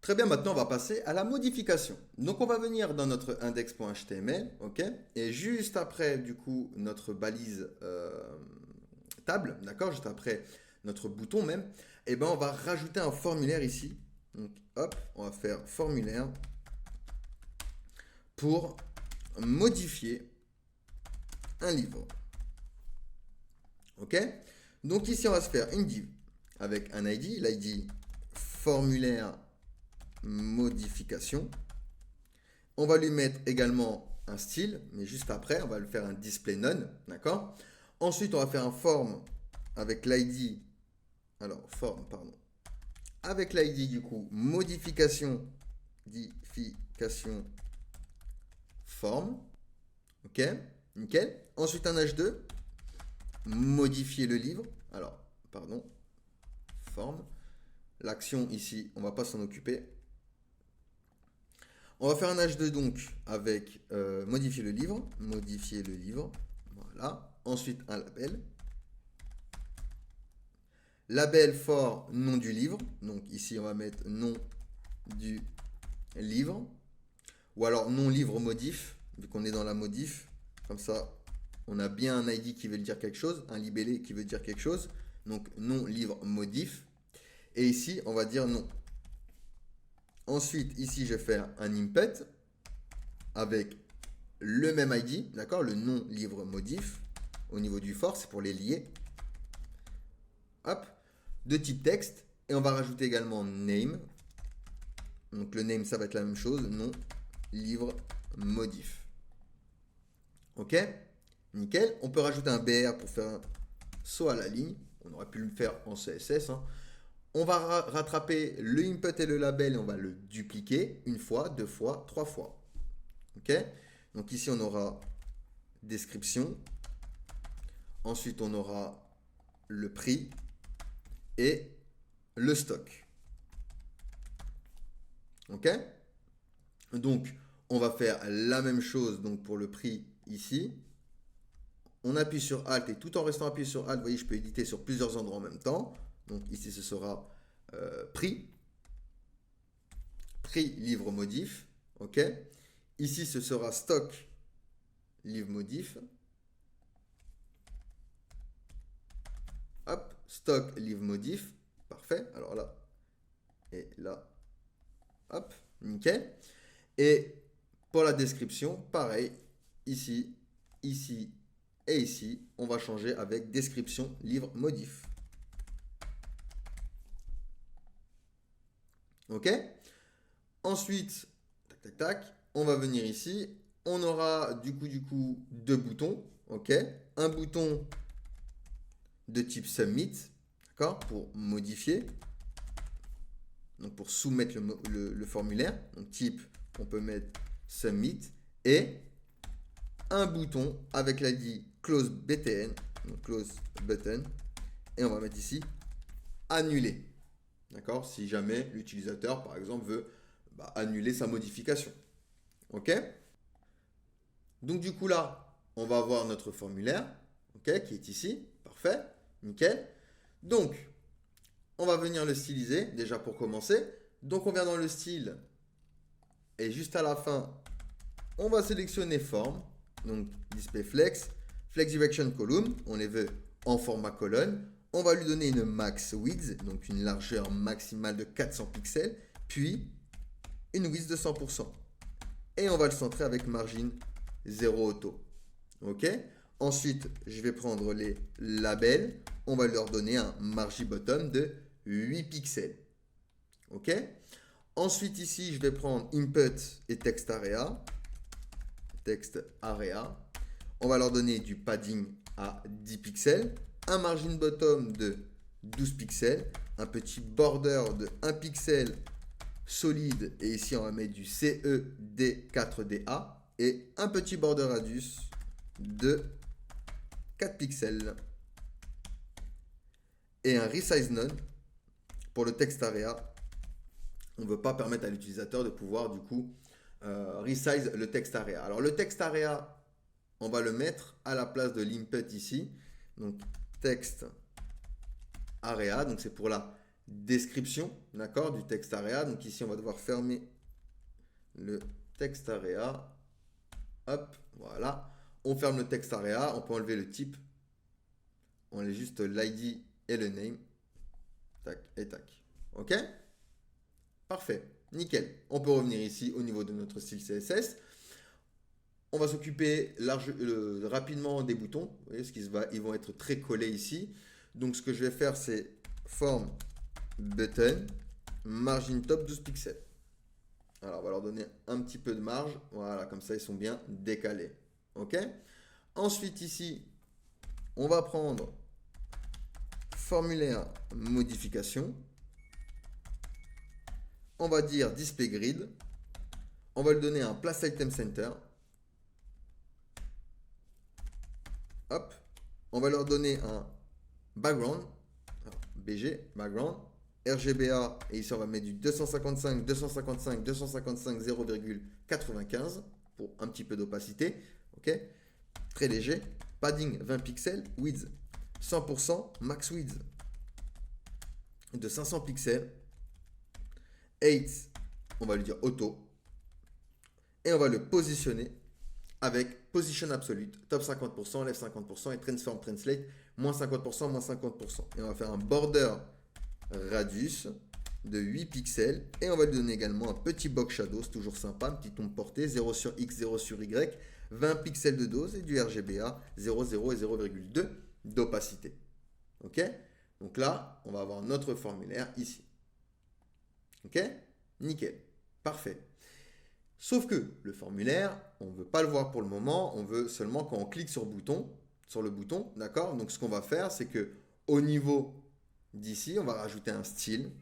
Très bien, maintenant on va passer à la modification. Donc on va venir dans notre index.html, ok? Et juste après, du coup, notre balise table, d'accord? Juste après notre bouton même, et ben on va rajouter un formulaire ici. Donc hop, on va faire formulaire pour modifier un livre. Ok? Donc ici on va se faire une div avec un ID, l'ID formulaire modification. On va lui mettre également un style, mais juste après, on va le faire un display none, d'accord? Ensuite, on va faire un form avec l'ID, alors form, pardon, avec l'ID du coup, modification form, ok, nickel. Ensuite, un H2, modifier le livre, alors, pardon, form. L'action ici, on ne va pas s'en occuper. On va faire un H2 donc avec modifier le livre, voilà. Ensuite un label. Label for nom du livre, donc ici on va mettre nom du livre, ou alors nom livre modif, vu qu'on est dans la modif, comme ça on a bien un ID qui veut dire quelque chose, un libellé qui veut dire quelque chose, donc nom livre modif, et ici on va dire non. Ensuite ici je vais faire un input avec le même ID, d'accord, le nom livre modif au niveau du for, c'est pour les lier. Hop, de type texte, et on va rajouter également name. Donc le name, ça va être la même chose, nom livre modif. Ok, nickel. On peut rajouter un BR pour faire un saut à la ligne. On aurait pu le faire en CSS. Hein. On va rattraper le input et le label et on va le dupliquer une fois, deux fois, trois fois. Ok, donc ici on aura description. Ensuite on aura le prix et le stock. Ok? Donc, on va faire la même chose donc pour le prix ici. On appuie sur Alt et tout en restant appuyé sur Alt, vous voyez, je peux éditer sur plusieurs endroits en même temps. Donc ici, ce sera prix, livre modif. Ok? Ici, ce sera stock, livre modif. Hop, stock, livre modif. Parfait. Alors là, et là, hop, nickel. Et pour la description, pareil, ici, ici et ici, on va changer avec description livre modif. Ok? Ensuite, tac, tac, tac, on va venir ici. On aura du coup deux boutons. Ok? Un bouton de type submit, d'accord? Pour modifier, donc pour soumettre le formulaire. Donc type, on peut mettre submit et un bouton avec l'ID close btn, donc close button, et on va mettre ici annuler. D'accord? Si jamais l'utilisateur, par exemple, veut annuler sa modification. OK? Donc, du coup, là, on va avoir notre formulaire, OK, qui est ici. Parfait. Nickel. Donc, on va venir le styliser, déjà pour commencer. Donc, on vient dans le style. Et juste à la fin, on va sélectionner forme. Donc, display flex, flex direction column. On les veut en format colonne. On va lui donner une max width, donc une largeur maximale de 400 pixels, puis une width de 100%. Et on va le centrer avec margin 0 auto. OK? Ensuite, je vais prendre les labels. On va leur donner un margin bottom de 8 pixels. OK? Ensuite, ici, je vais prendre input et text area. Text area. On va leur donner du padding à 10 pixels, un margin bottom de 12 pixels, un petit border de 1 pixel solide, et ici on va mettre du CED4DA, et un petit border radius de 4 pixels. Et un resize none pour le text area. On ne veut pas permettre à l'utilisateur de pouvoir du coup resize le text area. Alors le text area, on va le mettre à la place de l'input ici. Donc text area, donc c'est pour la description, d'accord, du text area. Donc ici, on va devoir fermer le text area. Hop, voilà. On ferme le text area, on peut enlever le type. On enlève juste l'ID et le name. Tac et tac. OK? Parfait. Nickel. On peut revenir ici au niveau de notre style CSS. On va s'occuper rapidement des boutons. Vous voyez, ils vont être très collés ici. Donc, ce que je vais faire, c'est form button, margin top 12 pixels. Alors, on va leur donner un petit peu de marge. Voilà, comme ça, ils sont bien décalés. OK? Ensuite, ici, on va prendre formulaire modification. On va dire display grid. On va lui donner un place item center. Hop. On va leur donner un background. Alors, BG, background. RGBA, et ici on va mettre du 255, 255, 255, 0,95 pour un petit peu d'opacité. OK? Très léger. Padding 20 pixels. Width 100%. Max width de 500 pixels. 8, on va lui dire auto. Et on va le positionner avec position absolute, top 50%, left 50% et transform translate, moins 50%, moins 50%. Et on va faire un border radius de 8 pixels. Et on va lui donner également un petit box shadow, c'est toujours sympa, un petit ombre portée, 0 sur X, 0 sur Y, 20 pixels de dose et du RGBA, 0, 0 et 0,2 d'opacité. OK? Donc là, on va avoir notre formulaire ici. OK? Nickel. Parfait. Sauf que le formulaire, on ne veut pas le voir pour le moment, on veut seulement quand on clique sur le bouton, d'accord? Donc ce qu'on va faire, c'est que au niveau d'ici, on va rajouter un style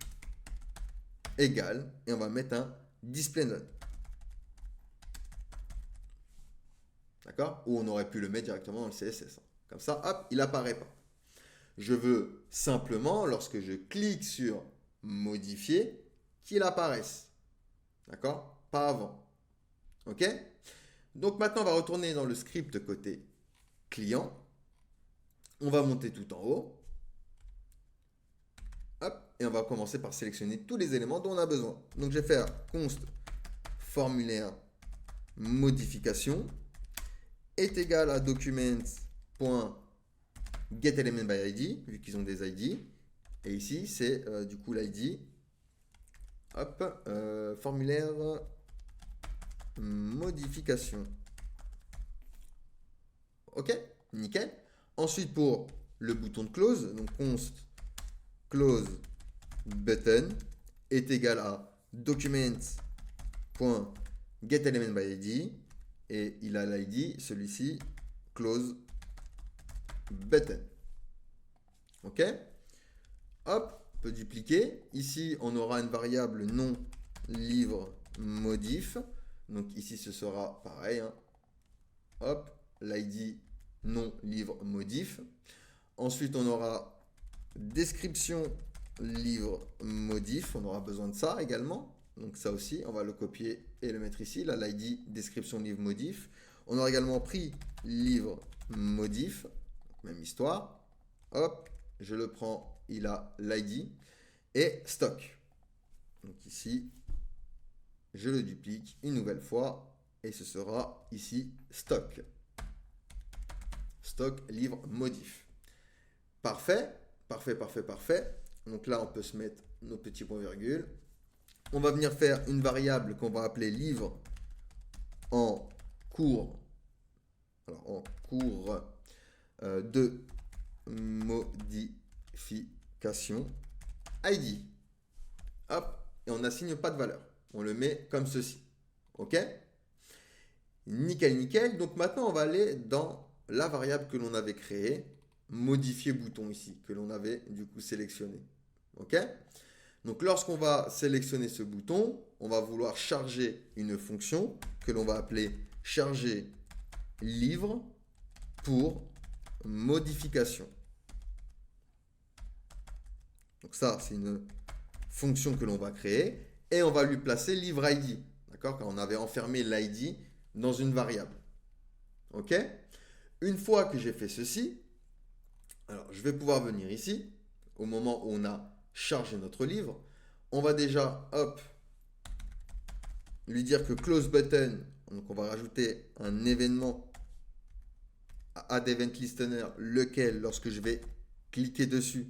égal et on va mettre un display none. D'accord? Ou on aurait pu le mettre directement dans le CSS. Comme ça, hop, il n'apparaît pas. Je veux simplement, lorsque je clique sur modifier, qu'il apparaisse. D'accord? Pas avant. OK? Donc maintenant, on va retourner dans le script côté client. On va monter tout en haut. Hop, et on va commencer par sélectionner tous les éléments dont on a besoin. Donc je vais faire const formulaire modification est égal à documents.getElementById, vu qu'ils ont des ID. Et ici, c'est du coup l'ID. Hop, formulaire modification. OK, nickel. Ensuite, pour le bouton de close, donc const close button est égal à documents.getElementById et il a l'ID, celui-ci, close button. OK? Hop, on peut dupliquer. Ici, on aura une variable non livre modif. Donc ici, ce sera pareil. Hein. Hop, l'ID non livre modif. Ensuite, on aura description livre modif. On aura besoin de ça également. Donc ça aussi, on va le copier et le mettre ici. Là, l'ID description livre modif. On aura également pris livre modif. Même histoire. Hop, je le prends. Il a l'ID et stock. Donc ici, je le duplique une nouvelle fois et ce sera ici stock. Stock livre modif. Parfait, parfait, parfait, parfait. Donc là, on peut se mettre nos petits points virgules. On va venir faire une variable qu'on va appeler livre en cours. Alors, en cours de modification ID. Hop, et on n'assigne pas de valeur. On le met comme ceci. OK? Nickel, nickel. Donc maintenant, on va aller dans la variable que l'on avait créée, modifier bouton ici, que l'on avait du coup sélectionné. OK? Donc lorsqu'on va sélectionner ce bouton, on va vouloir charger une fonction que l'on va appeler charger livre pour modification. Donc ça, c'est une fonction que l'on va créer et on va lui placer livre ID. D'accord? Quand on avait enfermé l'ID dans une variable. OK? Une fois que j'ai fait ceci, alors je vais pouvoir venir ici, au moment où on a charger notre livre, on va déjà, hop, lui dire que close button, donc on va rajouter un événement à add event listener, lequel, lorsque je vais cliquer dessus,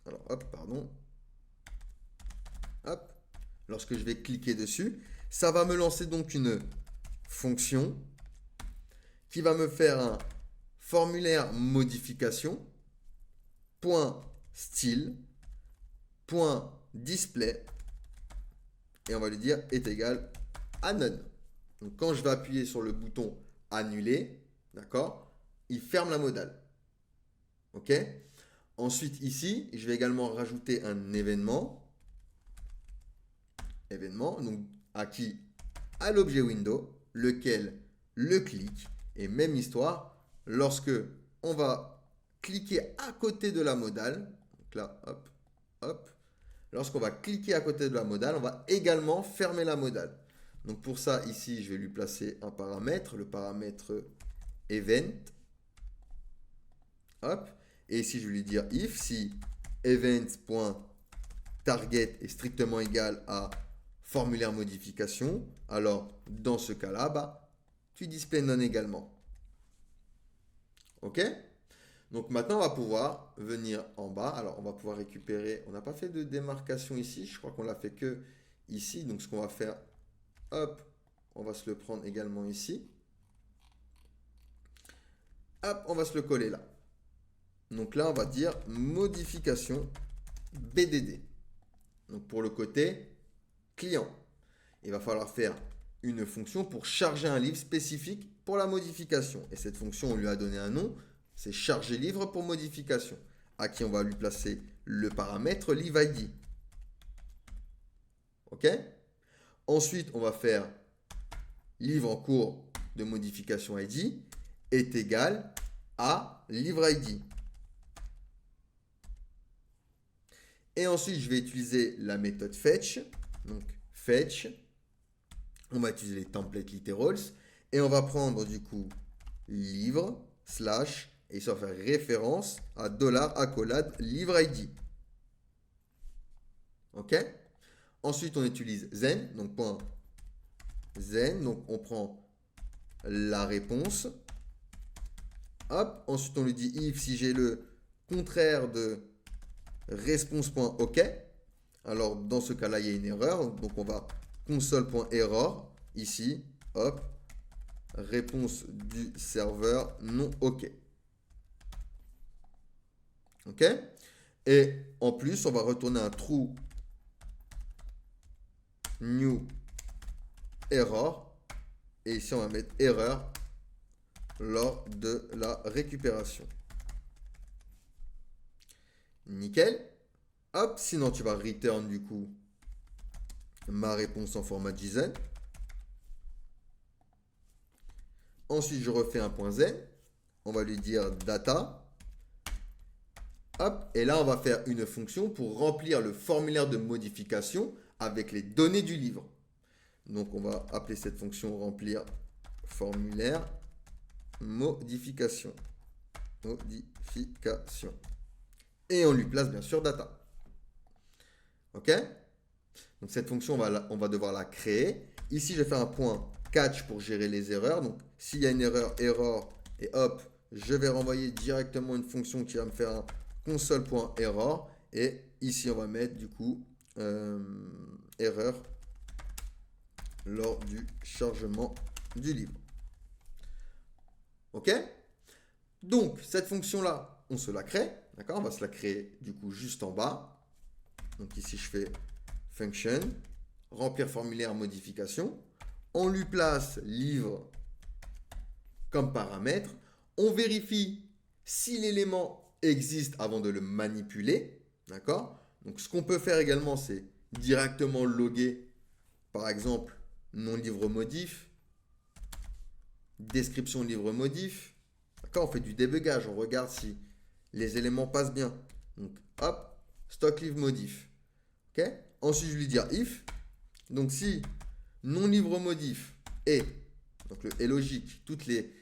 alors hop, pardon, hop, lorsque je vais cliquer dessus, ça va me lancer donc une fonction qui va me faire un formulaire modification, point style, point display, et on va lui dire est égal à none. Donc quand je vais appuyer sur le bouton annuler, d'accord, il ferme la modale. OK? Ensuite ici, je vais également rajouter un événement, donc à qui? À l'objet window, lequel le clique, et même histoire, lorsque on va cliquer à côté de la modale, donc là, hop, hop, lorsqu'on va cliquer à côté de la modale, on va également fermer la modale. Donc pour ça, ici, je vais lui placer un paramètre, le paramètre event, hop, et ici, je vais lui dire if, si event.target est strictement égal à formulaire modification, alors dans ce cas-là, bah, tu display none également. OK? Donc maintenant, on va pouvoir venir en bas. Alors, on va pouvoir récupérer. On n'a pas fait de démarcation ici. Je crois qu'on l'a fait que ici. Donc, ce qu'on va faire, hop, on va se le prendre également ici. Hop, on va se le coller là. Donc là, on va dire modification BDD. Donc pour le côté client, il va falloir faire une fonction pour charger un livre spécifique pour la modification. Et cette fonction, on lui a donné un nom, c'est charger livre pour modification, à qui on va lui placer le paramètre livreID. OK? Ensuite, on va faire livre en cours de modification ID est égal à livreID. Et ensuite, je vais utiliser la méthode fetch. Donc, fetch. On va utiliser les templates literals. Et on va prendre du coup livre, slash, et ça va faire référence à $accolade livreID. OK? Ensuite, on utilise Zen. Donc, point Zen. Donc, on prend la réponse. Hop. Ensuite, on lui dit if si j'ai le contraire de response.ok. Alors, dans ce cas-là, il y a une erreur. Donc, on va console.error. Ici, hop, réponse du serveur non OK. OK? Et en plus, on va retourner un true new error. Et ici, on va mettre erreur lors de la récupération. Nickel. Hop, sinon tu vas return du coup ma réponse en format JSON. Ensuite, je refais un point Z. On va lui dire data. Hop, et là, on va faire une fonction pour remplir le formulaire de modification avec les données du livre. Donc, on va appeler cette fonction remplir formulaire modification. Modification. Et on lui place bien sûr data. OK? Donc cette fonction, on va devoir la créer. Ici, je vais faire un point catch pour gérer les erreurs. Donc s'il y a une erreur, error, et hop, je vais renvoyer directement une fonction qui va me faire un console.error. Et ici, on va mettre du coup erreur lors du chargement du livre. OK? Donc cette fonction-là, on se la crée. D'accord? On va se la créer du coup juste en bas. Donc ici, je fais function, remplir formulaire modification. On lui place livre comme paramètre. On vérifie si l'élément existe avant de le manipuler. D'accord? Donc ce qu'on peut faire également, c'est directement loguer, par exemple, nom livre modif, description livre modif. D'accord? On fait du débugage, on regarde si les éléments passent bien. Donc hop, stock livre modif. OK? Ensuite, je lui dis if. Donc, si non livre modif est, donc le est logique, toutes les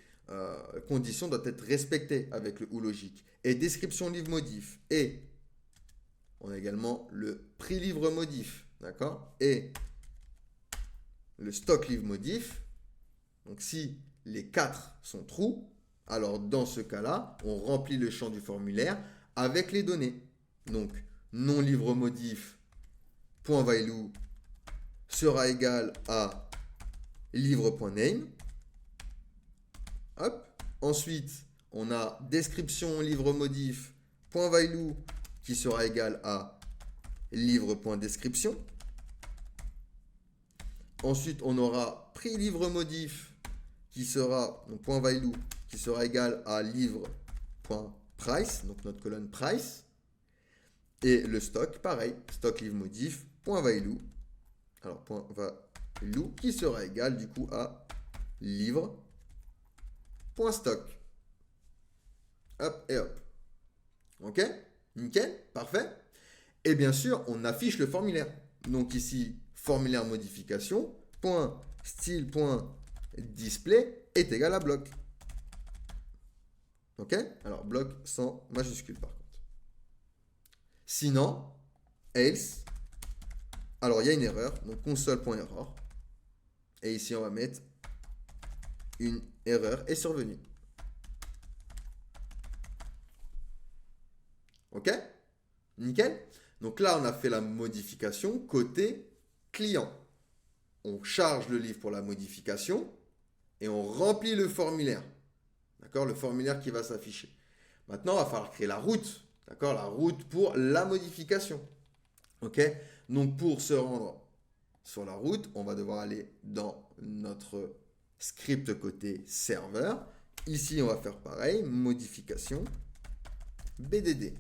conditions doivent être respectées avec le ou logique. Et description livre modif est On a également le prix livre modif, d'accord? Et le stock livre modif. Donc si les 4 sont true, alors dans ce cas-là, on remplit le champ du formulaire avec les données. Donc non livre modif point value sera égal à livre.name. Hop. Ensuite, on a description livre modif point value qui sera égal à livre.description. Ensuite, on aura prix livre modif qui sera, donc point value, qui sera égal à livre.price, donc notre colonne price. Et le stock, pareil, stock livre modif, point value, alors point value, qui sera égal du coup à livre.stock. Hop et hop. Ok? Nickel, parfait. Et bien sûr, on affiche le formulaire. Donc ici, formulaire modification, point style.display est égal à bloc. Ok? Alors, bloc sans majuscule par contre. Sinon, else, alors il y a une erreur, donc console.error. Et ici, on va mettre une erreur est survenue. Ok? Nickel. Donc là, on a fait la modification côté client. On charge le livre pour la modification et on remplit le formulaire. D'accord? Le formulaire qui va s'afficher. Maintenant, il va falloir créer la route. D'accord? La route pour la modification. Ok? Donc, pour se rendre sur la route, on va devoir aller dans notre script côté serveur. Ici, on va faire pareil. Modification. BDD.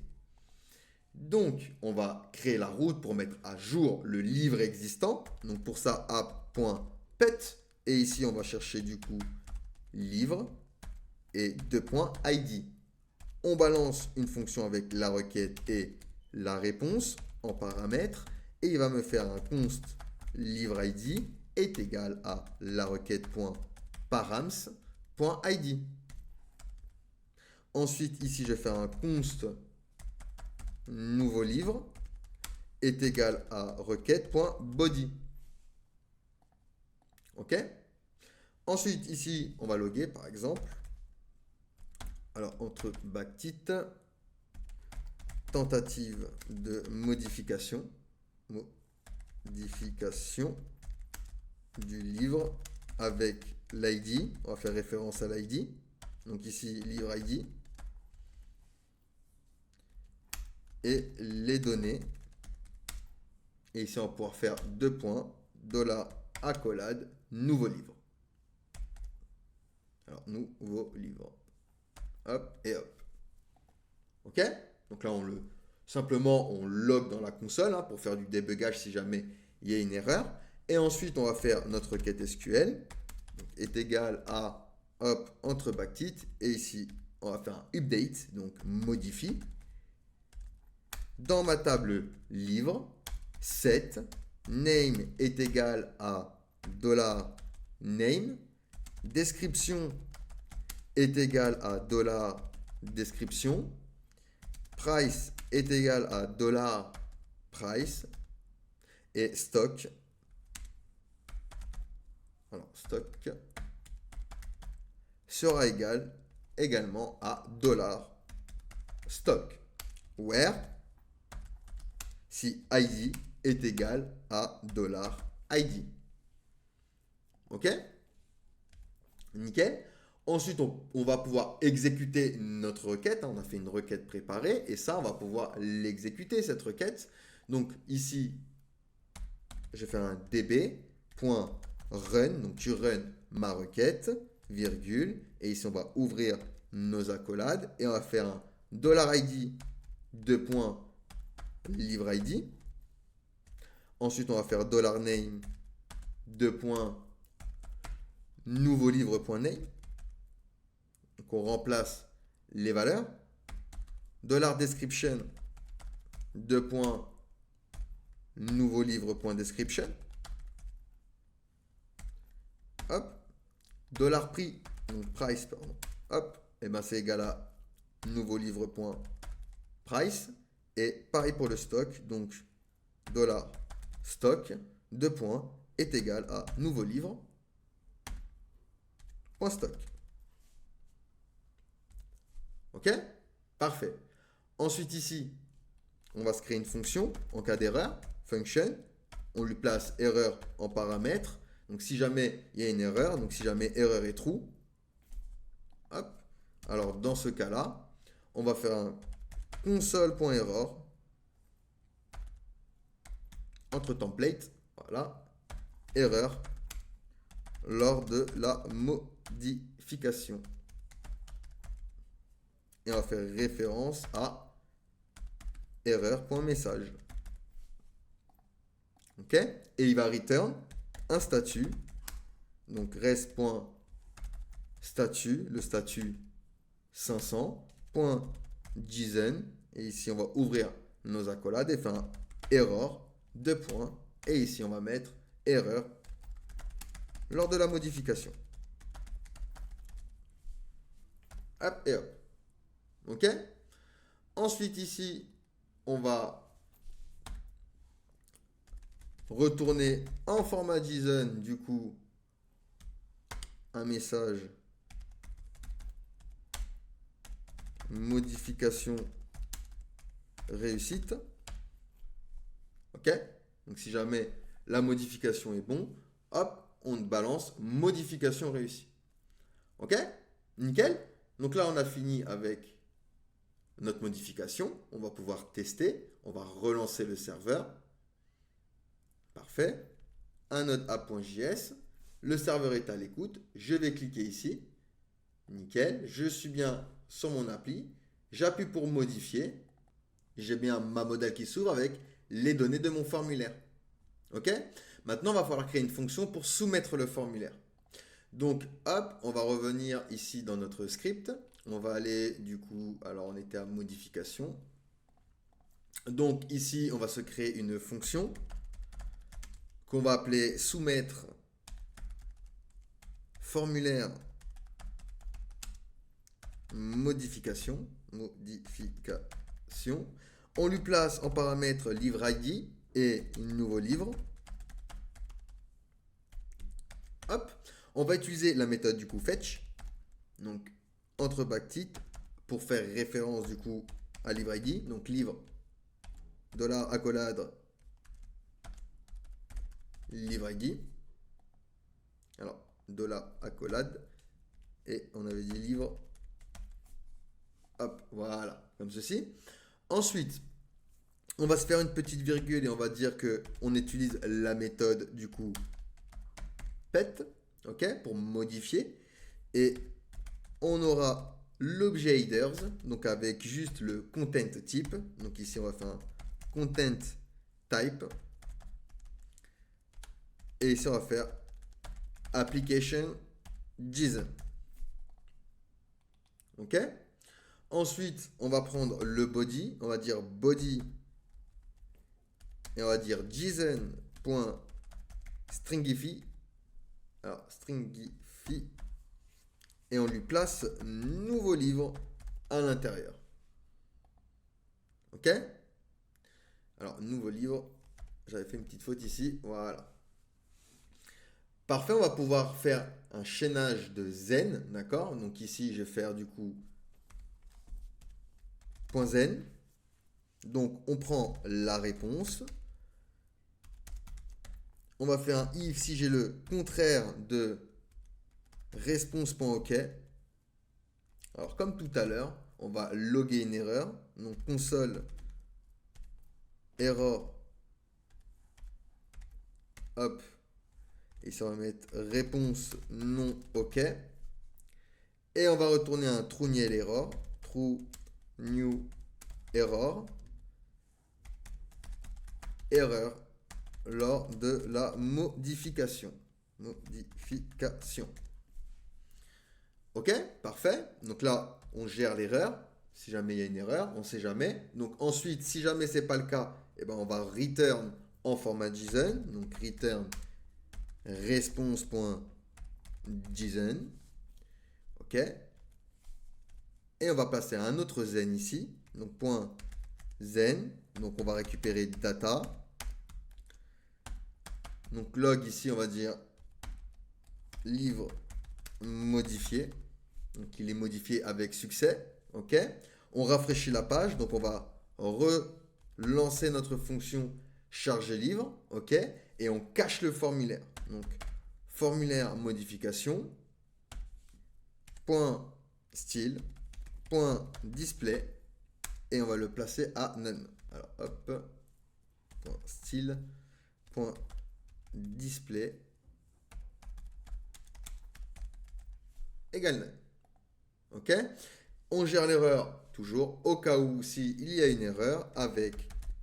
Donc, on va créer la route pour mettre à jour le livre existant. Donc, pour ça, app.pet. Et ici, on va chercher du coup livre et .id. On balance une fonction avec la requête et la réponse en paramètres. Et il va me faire un const livre id est égal à la requête.params.id. Ensuite, ici, je vais faire un const nouveau livre est égal à requête.body. Ok? Ensuite, ici, on va loguer par exemple. Alors, entre backtit, tentative de modification du livre avec l'ID. On va faire référence à l'ID. Donc ici, livre ID. Et les données. Et ici, on va pouvoir faire deux points, $accolade, nouveau livre. Alors, nouveau livre. Hop et hop. Ok? Donc là, simplement, on log dans la console pour faire du débugage si jamais il y a une erreur. Et ensuite, on va faire notre requête SQL. Donc, est égal à, hop, entre backtit. Et ici, on va faire un update, donc modifie. Dans ma table livre, set name est égal à $name. Description est égal à $description. Price est égal à $price. Et stock. Alors, stock sera également à $stock. Where si ID est égal à $ID. Ok? Nickel. Ensuite, on va pouvoir exécuter notre requête. On a fait une requête préparée et ça, on va pouvoir l'exécuter, cette requête. Donc ici, je fais un db.run. Donc tu run ma requête, virgule. Et ici, on va ouvrir nos accolades et on va faire un $id livre ID. Ensuite, on va faire $name nouveau livre.name. Donc, on remplace les valeurs. $description nouveau livre.description. Hop. $prix, donc price, pardon. Hop. Et ben c'est égal à nouveau livre.price. Et pareil pour le stock. Donc, $stock, deux points, est égal à nouveau livre, point stock. OK? Parfait. Ensuite, ici, on va se créer une fonction en cas d'erreur. Function. On lui place erreur en paramètre. Donc, si jamais il y a une erreur, donc si jamais erreur est true, hop. Alors, dans ce cas-là, on va faire un console.error entre template, voilà, erreur lors de la modification. Et on va faire référence à erreur.message. OK? Et il va return un statut. Donc res.statut, le statut 500.json. Et ici, on va ouvrir nos accolades et faire un error, deux points. Et ici, on va mettre erreur lors de la modification. Hop et hop. OK? Ensuite, ici, on va retourner en format JSON, du coup, un message modification réussite. OK? Donc, si jamais la modification est bon, hop, on balance modification réussie. OK? Nickel. Donc là, on a fini avec notre modification. On va pouvoir tester. On va relancer le serveur. Parfait. Un node app.js. Le serveur est à l'écoute. Je vais cliquer ici. Nickel. Je suis bien sur mon appli. J'appuie pour modifier. J'ai bien ma modèle qui s'ouvre avec les données de mon formulaire. OK? Maintenant, il va falloir créer une fonction pour soumettre le formulaire. Donc, hop, on va revenir ici dans notre script. On va aller, du coup, alors on était à modification. Donc, ici, on va se créer une fonction qu'on va appeler soumettre formulaire modification. On lui place en paramètre livre ID et nouveau livre. Hop. On va utiliser la méthode du coup fetch. Donc entre backtick pour faire référence du coup à livre ID. Donc livre $accolade livre ID. Alors $accolade et on avait dit livre. Hop, voilà, comme ceci. Ensuite, on va se faire une petite virgule et on va dire que on utilise la méthode du coup pet, ok, pour modifier. Et on aura l'objet headers, donc avec juste le content type. Donc ici, on va faire un content type. Et ici, on va faire application JSON. Ok. Ensuite, on va prendre le body. On va dire body. Et on va dire JSON.stringify. Alors, stringify. Et on lui place nouveau livre à l'intérieur. OK? Alors, nouveau livre. J'avais fait une petite faute ici. Voilà. Parfait, on va pouvoir faire un chaînage de zen. D'accord? Donc ici, je vais faire du coup .zen. Donc, on prend la réponse. On va faire un if si j'ai le contraire de response.ok. Alors, comme tout à l'heure, on va loguer une erreur. Donc, console error. Hop. Et ça va mettre réponse non ok. Et on va retourner un true nil error. True new error. Erreur lors de la modification. Ok, parfait. Donc là, on gère l'erreur. Si jamais il y a une erreur, on ne sait jamais. Donc ensuite, si jamais ce n'est pas le cas, eh ben, on va return en format JSON. Donc return response.json. Ok. Et on va passer à un autre zen ici. Donc point zen. Donc on va récupérer data. Donc log ici, on va dire livre modifié. Donc il est modifié avec succès. OK. On rafraîchit la page. Donc on va relancer notre fonction charger livre. OK. Et on cache le formulaire. Donc formulaire modification. Point style. Point display. Et on va le placer à none. Alors hop. Point style. Point display égale none. OK. On gère l'erreur toujours au cas où s'il y a une erreur avec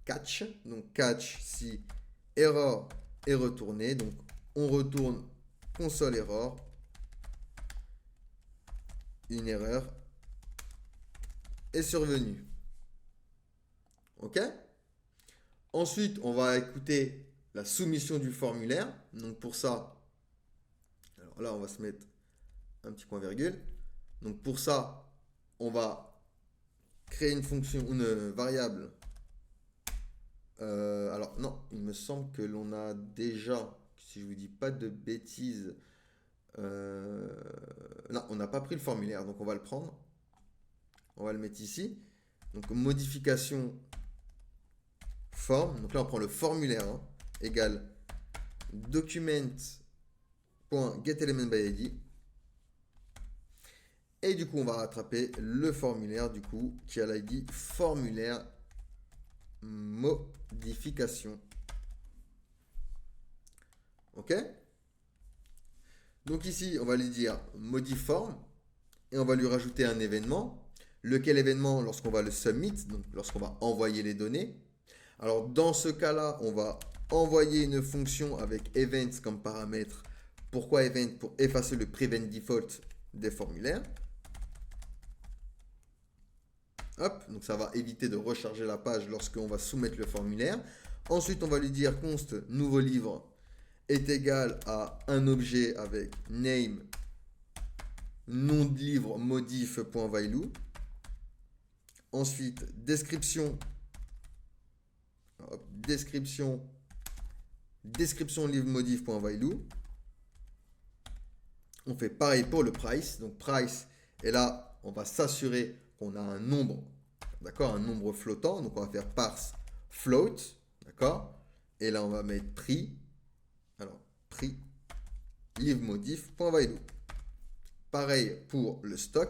catch. Donc catch si erreur est retournée. Donc on retourne console error. Une erreur est survenue. OK. Ensuite, on va écouter la soumission du formulaire. Donc pour ça, alors là, on va se mettre un petit point virgule. Donc pour ça, on va créer une fonction, une variable. Alors non, il me semble que l'on a déjà, si je vous dis pas de bêtises, non, on n'a pas pris le formulaire, donc on va le prendre. On va le mettre ici. Donc modification form. Donc là, on prend le formulaire, hein, égale document.getElementById. Et du coup, on va rattraper le formulaire du coup qui a l'ID formulaire modification. OK. Donc ici, on va lui dire modiform et on va lui rajouter un événement. Lequel événement lorsqu'on va le submit, donc lorsqu'on va envoyer les données. Alors dans ce cas-là, on va envoyer une fonction avec event comme paramètre. Pourquoi event? Pour effacer le prevent default des formulaires. Hop, donc ça va éviter de recharger la page lorsqu'on va soumettre le formulaire. Ensuite, on va lui dire const nouveau livre est égal à un objet avec name nom de livre modif.value. Ensuite, description. Hop, description livre modif.value. On fait pareil pour le price. Donc price, et là, on va s'assurer qu'on a un nombre, d'accord, un nombre flottant. Donc on va faire parse float, d'accord. Et là, on va mettre prix. Alors, prix livre modif.value. Pareil pour le stock.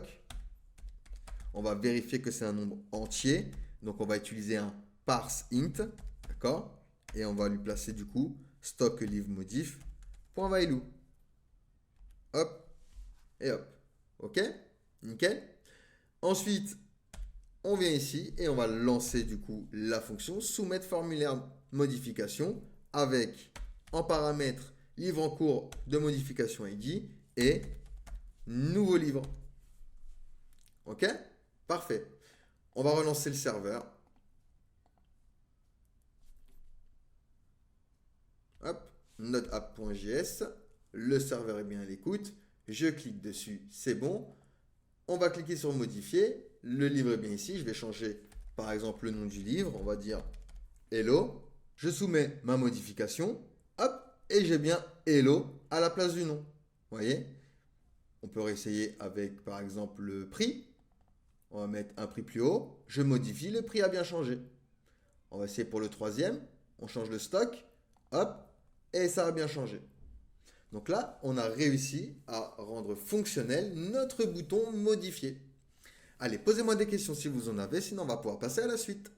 On va vérifier que c'est un nombre entier. Donc, on va utiliser un parse int, d'accord. Et on va lui placer du coup stock livre modif.value. Hop et hop. OK? Nickel. Ensuite, on vient ici et on va lancer du coup la fonction soumettre formulaire modification avec en paramètre livre en cours de modification ID et nouveau livre. OK? Parfait. On va relancer le serveur. Hop, nodeapp.js. Le serveur est bien à l'écoute. Je clique dessus, c'est bon. On va cliquer sur modifier. Le livre est bien ici. Je vais changer par exemple le nom du livre. On va dire hello. Je soumets ma modification. Hop, et j'ai bien hello à la place du nom. Vous voyez? On peut réessayer avec par exemple le prix. On va mettre un prix plus haut. Je modifie, le prix a bien changé. On va essayer pour le troisième. On change le stock. Hop, et ça a bien changé. Donc là, on a réussi à rendre fonctionnel notre bouton modifier. Allez, posez-moi des questions si vous en avez, sinon on va pouvoir passer à la suite.